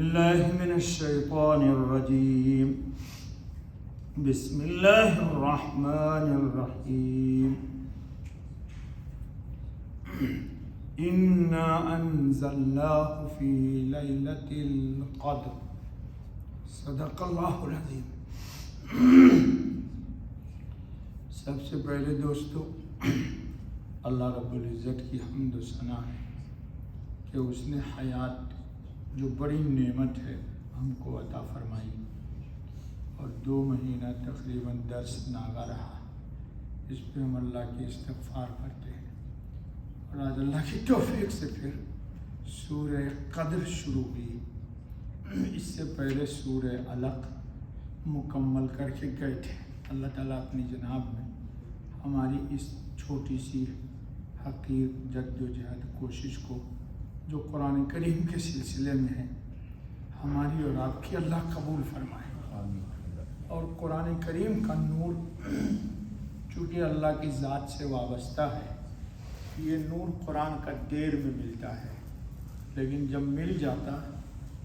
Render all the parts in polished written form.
الله من الشيطان الرجيم بسم الله الرحمن الرحيم إنا أنزلناه في ليلة القدر صدق الله العظيم. سب سے پہلے دوستو اللہ رب العزت کی حمد و ثنا ہے کہ اس نے حیات جو بڑی نعمت ہے ہم کو عطا فرمائی اور 2 مہینہ تقریباً درس ناغہ رہا. اس پہ ہم اللہ کی استغفار کرتے ہیں اور آج اللہ کی توفیق سے پھر سورہ قدر شروع ہوئی. اس سے پہلے سورہ علق مکمل کر کے گئے تھے. اللہ تعالیٰ اپنی جناب میں ہماری اس چھوٹی سی حقیر جد و جہد کوشش کو جو قرآن کریم کے سلسلے میں ہے ہماری اور آپ کی اللہ قبول فرمائے. اور قرآن کریم کا نور چونکہ اللہ کی ذات سے وابستہ ہے، یہ نور قرآن کا دیر میں ملتا ہے، لیکن جب مل جاتا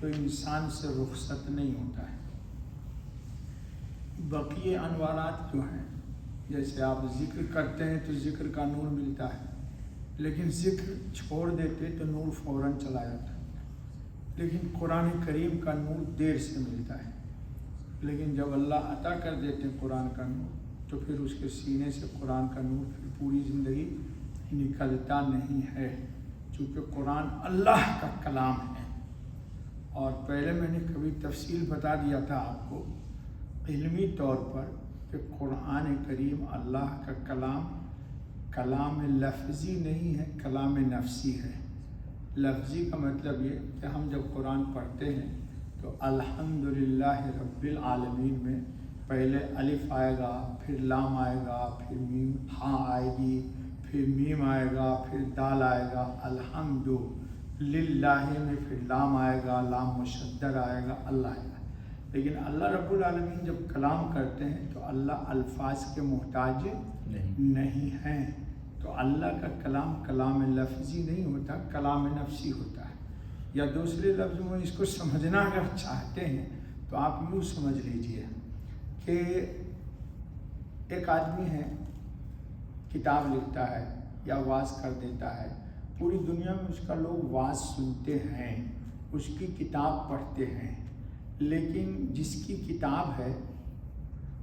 تو انسان سے رخصت نہیں ہوتا ہے. بقیہ انوارات جو ہیں، جیسے آپ ذکر کرتے ہیں تو ذکر کا نور ملتا ہے، لیکن ذکر چھوڑ دیتے تو نور فوراً چلا جاتا. لیکن قرآن کریم کا نور دیر سے ملتا ہے، لیکن جب اللہ عطا کر دیتے ہیں قرآن کا نور تو پھر اس کے سینے سے قرآن کا نور پھر پوری زندگی نکلتا نہیں ہے، چونکہ قرآن اللہ کا کلام ہے. اور پہلے میں نے کبھی تفصیل بتا دیا تھا آپ کو علمی طور پر کہ قرآن کریم اللہ کا کلام لفظی نہیں ہے، کلام نفسی ہے. لفظی کا مطلب یہ کہ ہم جب قرآن پڑھتے ہیں تو الحمدللہ رب العالمین میں پہلے الف آئے گا، پھر لام آئے گا، پھر میم ہاں آئے گی، پھر میم آئے گا، پھر دال آئے گا. الحمدللہ میں پھر لام آئے گا، لام مشدد آئے گا، اللہ آئے گا. لیکن اللہ رب العالمین جب کلام کرتے ہیں تو اللہ الفاظ کے محتاج نہیں ہیں. تو اللہ کا کلام لفظی نہیں ہوتا، کلام نفسی ہوتا ہے. یا دوسرے لفظ میں اس کو سمجھنا اگر چاہتے ہیں تو آپ یوں سمجھ لیجئے کہ ایک آدمی ہے، کتاب لکھتا ہے یا واعظ کر دیتا ہے، پوری دنیا میں اس کا لوگ واعظ سنتے ہیں، اس کی کتاب پڑھتے ہیں، لیکن جس کی کتاب ہے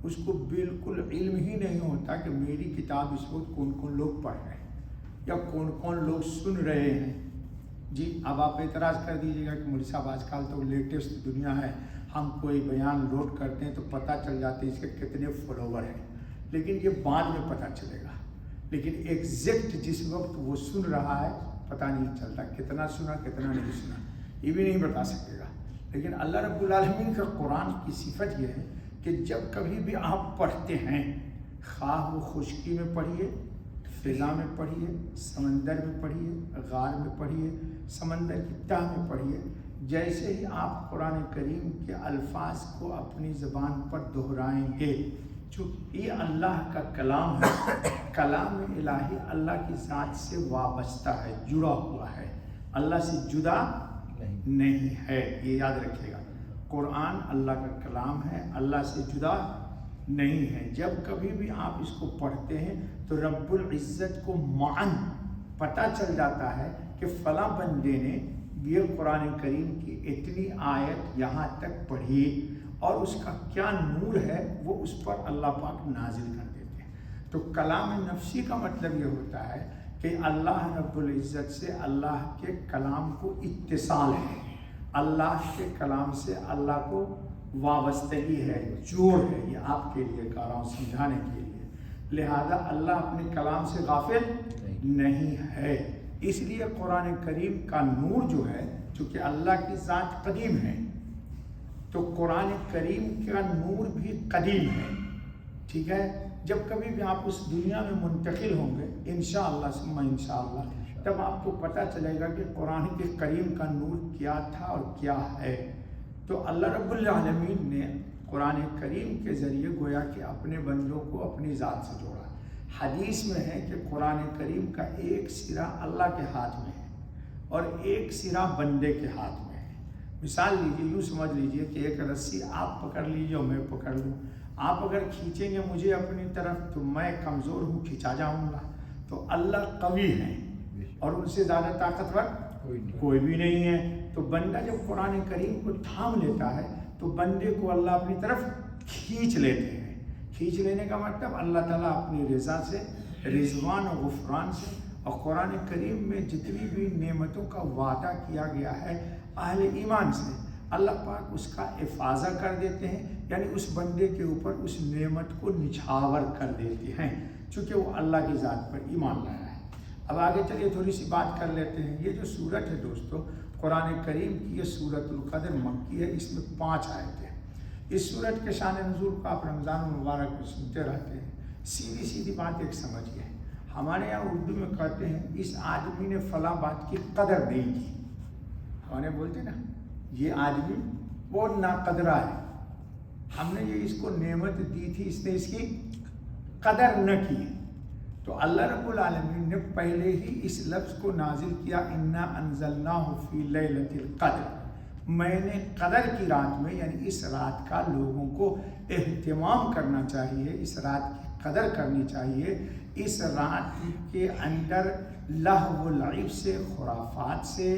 اس کو بالکل علم ہی نہیں ہوتا کہ میری کتاب اس وقت کون کون لوگ پڑھ رہے ہیں یا کون کون لوگ سن رہے ہیں. جی اب آپ اعتراض کر دیجیے گا کہ مولوی صاحب آج کل تو لیٹسٹ دنیا ہے، ہم کوئی بیان لوڈ کرتے ہیں تو پتہ چل جاتے ہیں اس کے کتنے فالوور ہیں، لیکن یہ بعد میں پتہ چلے گا. لیکن ایگزیکٹ جس وقت وہ سن رہا ہے پتہ نہیں چلتا، کتنا سنا کتنا نہیں سنا یہ بھی نہیں بتا سکے گا. لیکن اللہ رب العالمین کا قرآن کی صفت یہ ہے کہ جب کبھی بھی آپ پڑھتے ہیں، خواہ وہ خشکی میں پڑھیے، فضا میں پڑھیے، سمندر میں پڑھیے، غار میں پڑھیے، سمندر کی تہ میں پڑھیے، جیسے ہی آپ قرآن کریم کے الفاظ کو اپنی زبان پر دہرائیں گے، چونکہ یہ اللہ کا کلام ہے، کلام الہی اللہ کی ذات سے وابستہ ہے، جڑا ہوا ہے، اللہ سے جدا نہیں ہے. یہ یاد رکھیے گا، قرآن اللہ کا کلام ہے، اللہ سے جدا نہیں ہے. جب کبھی بھی آپ اس کو پڑھتے ہیں تو رب العزت کو معاً پتہ چل جاتا ہے کہ فلاں بندے نے یہ قرآن کریم کی اتنی آیت یہاں تک پڑھی اور اس کا کیا نور ہے وہ اس پر اللہ پاک نازل کر دیتے ہیں. تو کلام نفسی کا مطلب یہ ہوتا ہے کہ اللہ رب العزت سے اللہ کے کلام کو اتصال ہے، اللہ کے کلام سے اللہ کو وابستگی ہے، جوڑ ہے. یہ آپ کے لیے کہہ رہا ہوں سمجھانے کے لیے. لہذا اللہ اپنے کلام سے غافل نہیں ہے. اس لیے قرآن کریم کا نور جو ہے، چونکہ اللہ کی ذات قدیم ہے تو قرآن کریم کا نور بھی قدیم ہے. ٹھیک ہے، جب کبھی بھی آپ اس دنیا میں منتقل ہوں گے انشاءاللہ ثم انشاءاللہ، تب آپ کو پتہ چلے گا کہ قرآن کے کریم کا نور کیا تھا اور کیا ہے. تو اللہ رب العالمین نے قرآن کریم کے ذریعے گویا کہ اپنے بندوں کو اپنی ذات سے جوڑا. حدیث میں ہے کہ قرآن کریم کا ایک سرا اللہ کے ہاتھ میں ہے اور ایک سرا بندے کے ہاتھ میں ہے. مثال لیجیے، یوں سمجھ لیجیے کہ ایک رسی آپ پکڑ لیجیے اور میں پکڑ لوں، آپ اگر کھینچیں گے مجھے اپنی طرف تو میں کمزور ہوں، کھینچا جاؤں گا، تو اللہ قوی ہیں اور ان سے زیادہ طاقتور کوئی بھی نہیں ہے۔ تو بندہ جب قرآن کریم کو تھام لیتا ہے تو بندے کو اللہ اپنی طرف کھینچ لیتے ہیں۔ کھینچ لینے کا مطلب اللہ تعالیٰ اپنی رضا سے، رضوان و غفران سے، اور قرآن کریم میں جتنی بھی نعمتوں کا وعدہ کیا گیا ہے اہل ایمان سے، اللہ پاک اس کا افاضہ کر دیتے ہیں، یعنی اس بندے کے اوپر اس نعمت کو نچھاور کر دیتے ہیں، چونکہ وہ اللہ کی ذات پر ایمان لایا ہے۔ اب آگے چلیے تھوڑی سی بات کر لیتے ہیں۔ یہ جو سورت ہے دوستو قرآن کریم کی، یہ سورت القدر مکی ہے، اس میں 5 آیتیں ہیں۔ اس سورت کے شان نزول کو آپ رمضان المبارک میں سنتے رہتے ہیں۔ سیدھی سیدھی بات ایک سمجھیے، ہمارے یہاں اردو میں کہتے ہیں اس آدمی نے فلاں بات کی قدر نہیں کی، ہمارے بولتے نا یہ آدمی بہت ناقدرہ ہے، ہم نے یہ اس کو نعمت دی تھی، اس نے اس کی قدر نہ کی۔ تو اللہ رب العالمین نے پہلے ہی اس لفظ کو نازل کیا، انا انزلناہ فی لیلۃ القدر، میں نے قدر کی رات میں، یعنی اس رات کا لوگوں کو اہتمام کرنا چاہیے، اس رات کی قدر کرنی چاہیے۔ اس رات کے اندر لہو و لعب سے، خرافات سے،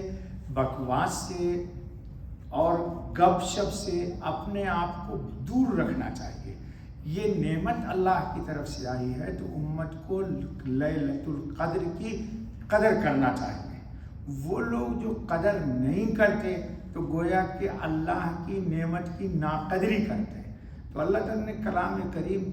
بکواس سے اور گپ شپ سے اپنے آپ کو دور رکھنا چاہیے۔ یہ نعمت اللہ کی طرف سے آئی ہے تو امت کو لیلۃ القدر کی قدر کرنا چاہیے۔ وہ لوگ جو قدر نہیں کرتے تو گویا کہ اللہ کی نعمت کی ناقدری کرتے ہیں۔ تو اللہ تعالیٰ نے کلام کریم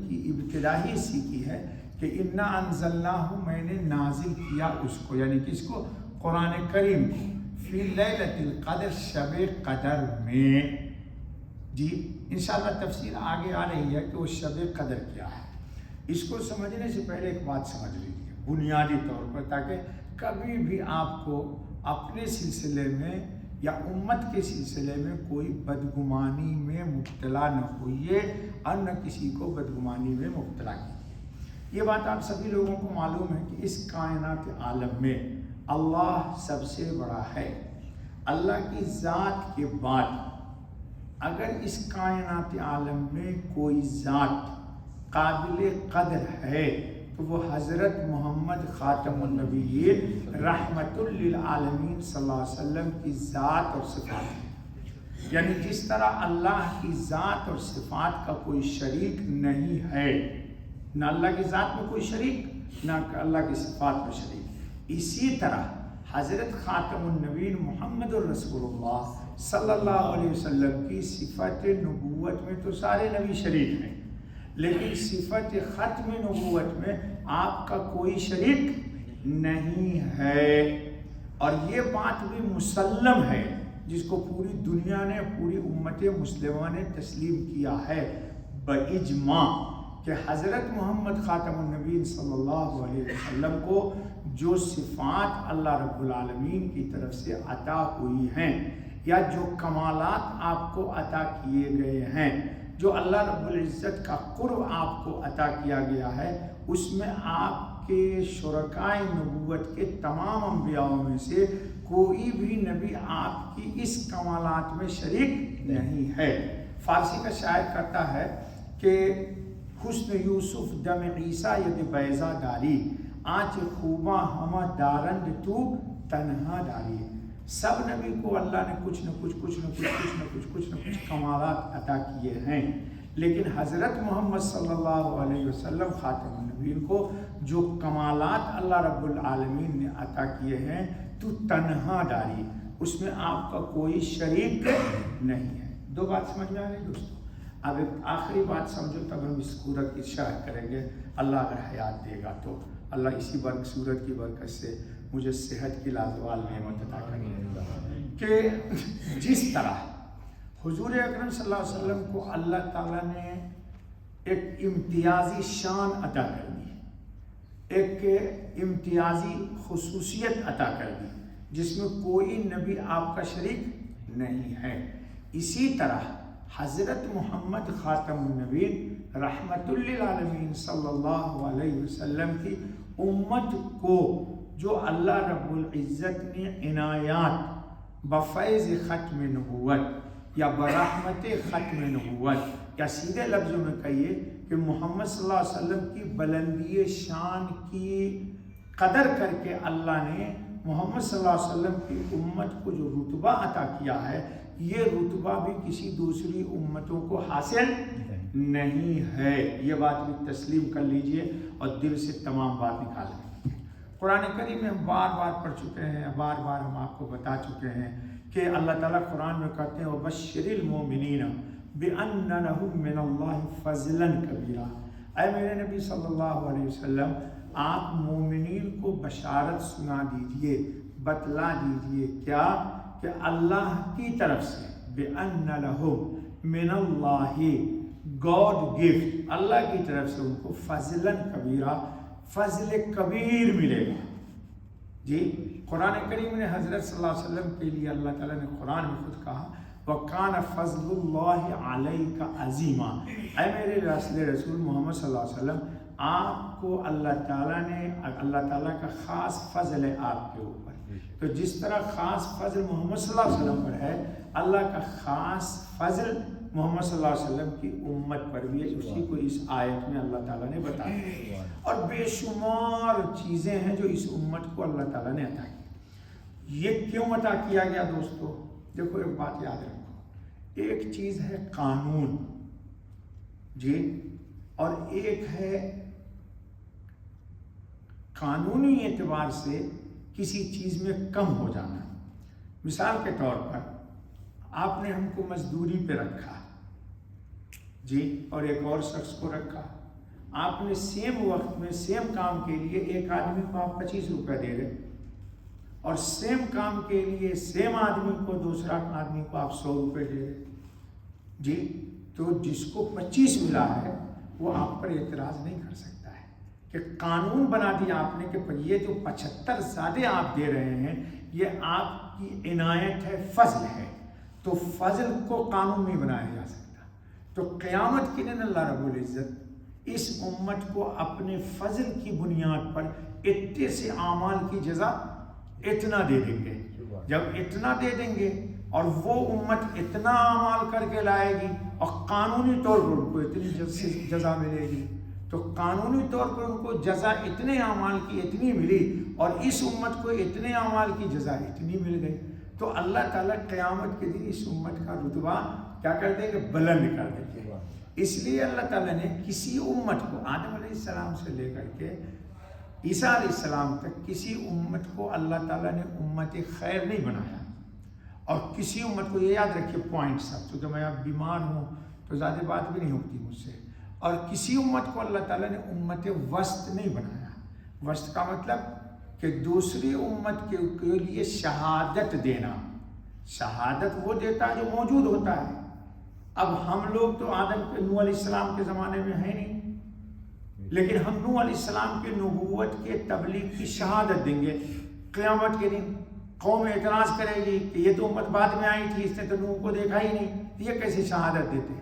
کی ابتدا ہی سیکھی ہے کہ انا انزلناہ، میں نے نازل کیا اس کو، یعنی کس کو؟ قرآن کریم کو، فی لیلۃ القدر، شب قدر میں۔ جی انشاءاللہ تفصیل آگے آ رہی ہے کہ وہ شب قدر کیا ہے۔ اس کو سمجھنے سے پہلے ایک بات سمجھ لیجیے بنیادی طور پر، تاکہ کبھی بھی آپ کو اپنے سلسلے میں یا امت کے سلسلے میں کوئی بدگمانی میں مبتلا نہ ہوئیے اور نہ کسی کو بدگمانی میں مبتلا کیجیے۔ یہ بات آپ سبھی لوگوں کو معلوم ہے کہ اس کائنات عالم میں اللہ سب سے بڑا ہے۔ اللہ کی ذات کے بعد اگر اس کائنات عالم میں کوئی ذات قابل قدر ہے تو وہ حضرت محمد خاتم النبیین رحمت للعالمین صلی اللہ علیہ وسلم کی ذات اور صفات ہے۔ یعنی جس طرح اللہ کی ذات اور صفات کا کوئی شریک نہیں ہے، نہ اللہ کی ذات میں کوئی شریک، نہ اللہ کی صفات میں شریک، اسی طرح حضرت خاتم النبیین محمد الرسول اللہ صلی اللہ علیہ وسلم کی صفت نبوت میں تو سارے نبی شریک ہیں، لیکن صفت ختم نبوت میں آپ کا کوئی شریک نہیں ہے۔ اور یہ بات بھی مسلم ہے جس کو پوری دنیا نے، پوری امت مسلمہ نے تسلیم کیا ہے باجماع، کہ حضرت محمد خاتم النبیین صلی اللہ علیہ وسلم کو جو صفات اللہ رب العالمین کی طرف سے عطا ہوئی ہیں، یا جو کمالات آپ کو عطا کیے گئے ہیں، جو اللہ رب العزت کا قرب آپ کو عطا کیا گیا ہے، اس میں آپ کے شرکائے نبوت کے تمام انبیاءوں میں سے کوئی بھی نبی آپ کی اس کمالات میں شریک نہیں ہے۔ فارسی کا شاعر کہتا ہے کہ حسن یوسف دم عیسیٰ ید بیضا داری، آنچ خوباں ہمہ دارند تو تنہا داری۔ سب نبی کو اللہ نے کچھ نہ کچھ کمالات عطا کیے ہیں، لیکن حضرت محمد صلی اللہ علیہ وسلم خاتم النبیین کو جو کمالات اللہ رب العالمین نے عطا کیے ہیں تو تنہا داری، اس میں آپ کا کوئی شریک نہیں ہے۔ دو بات سمجھ میں آ رہی دوستو؟ اب ایک آخری بات سمجھو تب ہم اس سورت کی شرح کریں گے، اللہ اگر حیات دے گا تو۔ اللہ اسی سورت کی برکت سے مجھے صحت کی لازوال نعمت عطا کرے کہ جس طرح حضور اکرم صلی اللہ علیہ وسلم کو اللہ تعالیٰ نے ایک امتیازی شان عطا کر دی، ایک امتیازی خصوصیت عطا کر دی جس میں کوئی نبی آپ کا شریک نہیں ہے، اسی طرح حضرت محمد خاتم النبیین رحمت للعالمین صلی اللہ علیہ وسلم کی امت کو جو اللہ رب العزت نے عنایات بفیض ختم نبوت یا برحمت ختم نبوت، یا سیدھے لفظوں میں کہیے کہ محمد صلی اللہ علیہ وسلم کی بلندی شان کی قدر کر کے اللہ نے محمد صلی اللہ علیہ وسلم کی امت کو جو رتبہ عطا کیا ہے، یہ رتبہ بھی کسی دوسری امتوں کو حاصل نہیں ہے۔ یہ بات بھی تسلیم کر لیجئے اور دل سے تمام بات نکالیں۔ قرآن کریم میں ہم بار بار پڑھ چکے ہیں، بار بار ہم آپ کو بتا چکے ہیں کہ اللہ تعالیٰ قرآن میں کہتے ہیں وَبَشِّرِ الْمُؤْمِنِينَ بِأَنَّ لَهُم مِّنَ اللَّهِ فَضْلًا كَبِيرًا۔ اے میرے نبی صلی اللہ علیہ وسلم، آپ مومنین کو بشارت سنا دیجئے، بتلا دیجئے کیا کہ اللہ کی طرف سے بِأَنَّ لَهُم مِّنَ اللَّهِ گاڈ گفٹ، اللہ کی طرف سے ان کو فضلاً کبیرہ، فضل کبیر ملے گا۔ جی قرآن کریم نے حضرت صلی اللہ علیہ وسلم کے لیے اللہ تعالیٰ نے قرآن میں خود کہا وَكَانَ فَضْلُ اللَّهِ عَلَيْكَ عَظِيمًا۔ اے میرے رسول محمد صلی اللہ علیہ وسلم، آپ کو اللہ تعالیٰ کا خاص فضل ہے آپ کے اوپر۔ تو جس طرح خاص فضل محمد صلی اللہ علیہ وسلم پر ہے، اللہ کا خاص فضل محمد صلی اللہ علیہ وسلم کی امت پر بھی ہے، اسی کو اس آیت میں اللہ تعالیٰ نے بتایا۔ اور بے شمار چیزیں ہیں جو اس امت کو اللہ تعالیٰ نے عطا کی۔ یہ کیوں عطا کیا گیا دوستو؟ دیکھو ایک بات یاد رکھو، ایک چیز ہے قانون، جی، اور ایک ہے قانونی اعتبار سے کسی چیز میں کم ہو جانا۔ مثال کے طور پر آپ نے ہم کو مزدوری پہ رکھا، جی، اور ایک اور شخص کو رکھا، آپ نے سیم وقت میں سیم کام کے لیے ایک آدمی کو آپ 25 روپے دے رہے اور سیم کام کے لیے سیم آدمی کو دوسرا آدمی کو آپ 100 روپے دے رہے، جی، تو جس کو 25 ملا ہے وہ آپ پر اعتراض نہیں کر سکتا ہے کہ قانون بنا دیا آپ نے کہ یہ جو 75 زیادہ آپ دے رہے ہیں یہ آپ کی عنایت ہے، فضل ہے، تو فضل کو قانون نہیں بنایا جا سکتا۔ تو قیامت کے دن اللہ رب العزت اس امت کو اپنے فضل کی بنیاد پر اتنے سے اعمال کی جزا اتنا دے دیں گے۔ جب اتنا دے دیں گے اور وہ امت اتنا اعمال کر کے لائے گی اور قانونی طور پر ان کو اتنی جزا ملے گی، تو قانونی طور پر ان کو جزا اتنے اعمال کی اتنی ملی اور اس امت کو اتنے اعمال کی جزا اتنی مل گئی، تو اللہ تعالیٰ قیامت کے دن اس امت کا رتبہ کیا کر دیں گے؟ بلند کر دیں گے۔ اس لیے اللہ تعالیٰ نے کسی امت کو آدم علیہ السلام سے لے کر کے عیسیٰ علیہ السلام تک کسی امت کو اللہ تعالیٰ نے امت خیر نہیں بنایا، اور کسی امت کو، یہ یاد رکھیے پوائنٹ سب، چونکہ میں اب بیمار ہوں تو زیادہ بات بھی نہیں ہوتی مجھ سے، اور کسی امت کو اللہ تعالیٰ نے امت وسط نہیں بنایا۔ وسط کا مطلب کہ دوسری امت کے لیے شہادت دینا۔ شہادت وہ دیتا ہے جو موجود ہوتا ہے۔ اب ہم لوگ تو آدم کے نوح علیہ السلام کے زمانے میں ہیں نہیں، لیکن ہم نوح علیہ السلام کی نبوت کے تبلیغ کی شہادت دیں گے۔ قیامت کے دن قوم اعتراض کرے گی کہ یہ تو امت بعد میں آئی تھی، اس نے تو نوح کو دیکھا ہی نہیں، یہ کیسے شہادت دیتے؟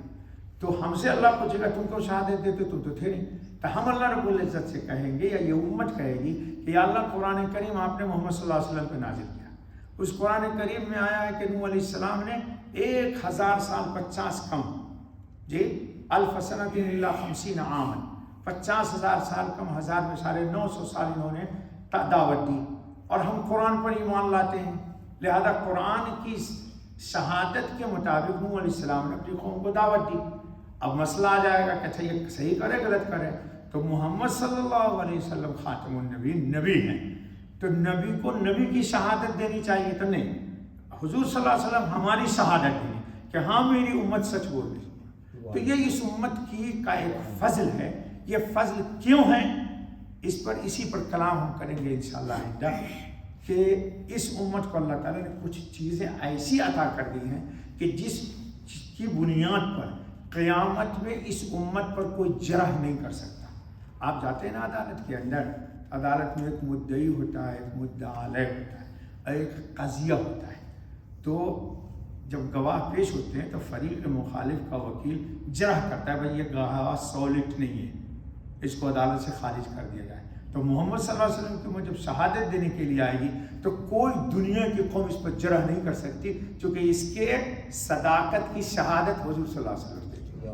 تو ہم سے اللہ پوچھے گا تم کو شہادت دیتے؟ تم تو تھے نہیں۔ تو ہم اللہ رب العزت سے کہیں گے، یا یہ امت کہے گی کہ یا اللہ قرآن کریم آپ نے محمد صلی اللہ علیہ وسلم پہ نازل کیا، اس قرآن کریم میں آیا ہے کہ نوح علیہ السلام نے 1000 سال 50 کم، جی، الف سنۃ الا 50 عاما، 50,000 سال کم، 1000 میں 950 سال انہوں نے دعوت دی، اور ہم قرآن پر ایمان لاتے ہیں، لہذا قرآن کی شہادت کے مطابق نوح علیہ السلام نے اپنی قوم کو دعوت دی۔ اب مسئلہ آ جائے گا کہ اچھا یہ صحیح کرے غلط کرے، تو محمد صلی اللہ علیہ وسلم خاتم النبی نبی ہیں، تو نبی کو نبی کی شہادت دینی چاہیے، تو نہیں، حضور صلی اللہ علیہ وسلم ہماری شہادت دیں کہ ہاں میری امت سچ بول رہی ہے۔ تو یہ اس امت کی کا ایک فضل ہے۔ یہ فضل کیوں ہے؟ اسی پر کلام ہم کریں گے انشاءاللہ آئندہ، کہ اس امت کو اللہ تعالیٰ نے کچھ چیزیں ایسی عطا کر دی ہیں کہ جس کی بنیاد پر قیامت میں اس امت پر کوئی جرح نہیں کر سکتا۔ آپ جاتے ہیں نا عدالت کے اندر، عدالت میں ایک مدعی ہوتا ہے، ایک مدعا علیہ ہوتا ہے، ایک قضیہ ہوتا ہے، تو جب گواہ پیش ہوتے ہیں تو فریق مخالف کا وکیل جرح کرتا ہے، بھائی یہ گواہ سالڈ نہیں ہے، اس کو عدالت سے خارج کر دیا جائے۔ تو محمد صلی اللہ علیہ وسلم کی امت جب شہادت دینے کے لیے آئے گی تو کوئی دنیا کی قوم اس پر جرح نہیں کر سکتی، چونکہ اس کے صداقت کی شہادت حضور صلی اللہ علیہ وسلم دے گی۔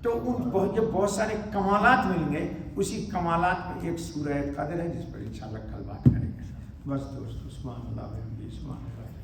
تو ان بہت سارے کمالات ملیں گے، اسی کمالات میں ایک سورہ قدر ہے جس پر انشاءاللہ کل بات کریں گے۔ بس دوستو، سبحان اللہ، سبحان اللہ۔